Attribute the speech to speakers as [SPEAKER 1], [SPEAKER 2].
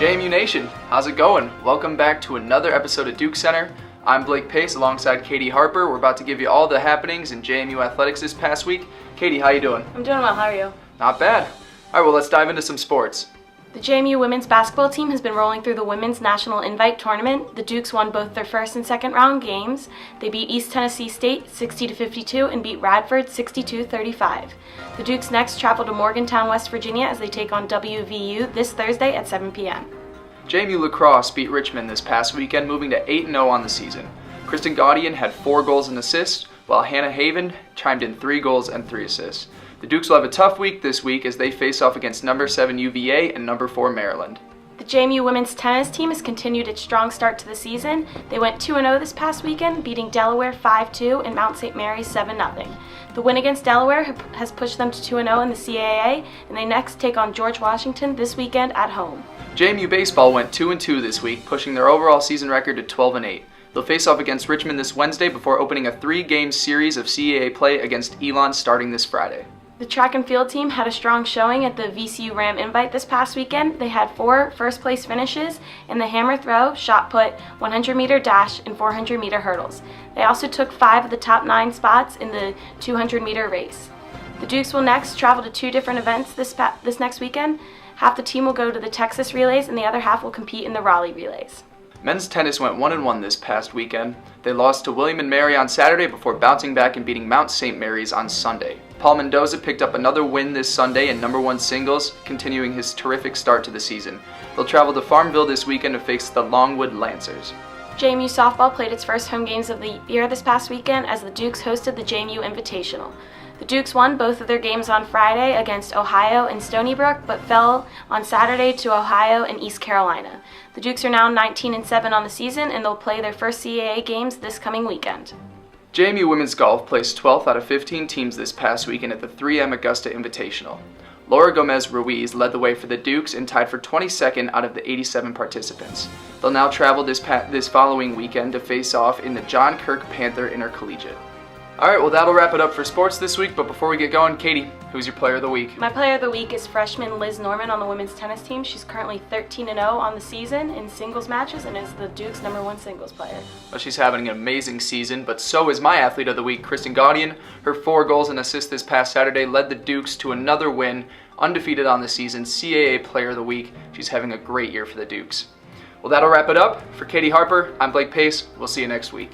[SPEAKER 1] JMU Nation, how's it going? Welcome back to another episode of DukesCenter. I'm Blake Pace alongside Catie Harper. We're about to give you all the happenings in JMU athletics this past week. Catie, how you doing?
[SPEAKER 2] I'm doing well, how are you?
[SPEAKER 1] Not bad. All right, well, let's dive into some sports.
[SPEAKER 2] The JMU women's basketball team has been rolling through the Women's National Invite Tournament. The Dukes won both their first and second round games. They beat East Tennessee State 60-52 and beat Radford 62-35. The Dukes next travel to Morgantown, West Virginia as they take on WVU this Thursday at 7 p.m.
[SPEAKER 1] JMU lacrosse beat Richmond this past weekend, moving to 8-0 on the season. Kristen Gaudian had 4 goals and assists, while Hannah Haven chimed in 3 goals and 3 assists. The Dukes will have a tough week this week as they face off against number 7 UVA and number 4 Maryland.
[SPEAKER 2] The JMU women's tennis team has continued its strong start to the season. They went 2-0 this past weekend, beating Delaware 5-2 and Mount St. Mary's 7-0. The win against Delaware has pushed them to 2-0 in the CAA, and they next take on George Washington this weekend at home.
[SPEAKER 1] JMU baseball went 2-2 this week, pushing their overall season record to 12-8. They'll face off against Richmond this Wednesday before opening a 3-game series of CAA play against Elon starting this Friday.
[SPEAKER 2] The track and field team had a strong showing at the VCU Ram Invite this past weekend. They had 4 first-place finishes in the hammer throw, shot put, 100-meter dash, and 400-meter hurdles. They also took 5 of the top 9 spots in the 200-meter race. The Dukes will next travel to 2 different events this next weekend. Half the team will go to the Texas Relays, and the other half will compete in the Raleigh Relays.
[SPEAKER 1] Men's tennis went 1-1 this past weekend. They lost to William & Mary on Saturday before bouncing back and beating Mount St. Mary's on Sunday. Paul Mendoza picked up another win this Sunday in number 1 singles, continuing his terrific start to the season. They'll travel to Farmville this weekend to face the Longwood Lancers.
[SPEAKER 2] JMU softball played its first home games of the year this past weekend as the Dukes hosted the JMU Invitational. The Dukes won both of their games on Friday against Ohio and Stony Brook, but fell on Saturday to Ohio and East Carolina. The Dukes are now 19-7 on the season, and they'll play their first CAA games this coming weekend.
[SPEAKER 1] JMU women's golf placed 12th out of 15 teams this past weekend at the 3M Augusta Invitational. Laura Gomez Ruiz led the way for the Dukes and tied for 22nd out of the 87 participants. They'll now travel this following weekend to face off in the John Kirk Panther Intercollegiate. Alright, well that'll wrap it up for sports this week, but before we get going, Catie, who's your player of the week?
[SPEAKER 2] My player of the week is freshman Liz Norman on the women's tennis team. She's currently 13-0 on the season in singles matches and is the Duke's number 1 singles player.
[SPEAKER 1] Well, she's having an amazing season, but so is my athlete of the week, Kristen Gaudian. Her 4 goals and assists this past Saturday led the Dukes to another win, undefeated on the season, CAA player of the week. She's having a great year for the Dukes. Well, that'll wrap it up. For Catie Harper, I'm Blake Pace. We'll see you next week.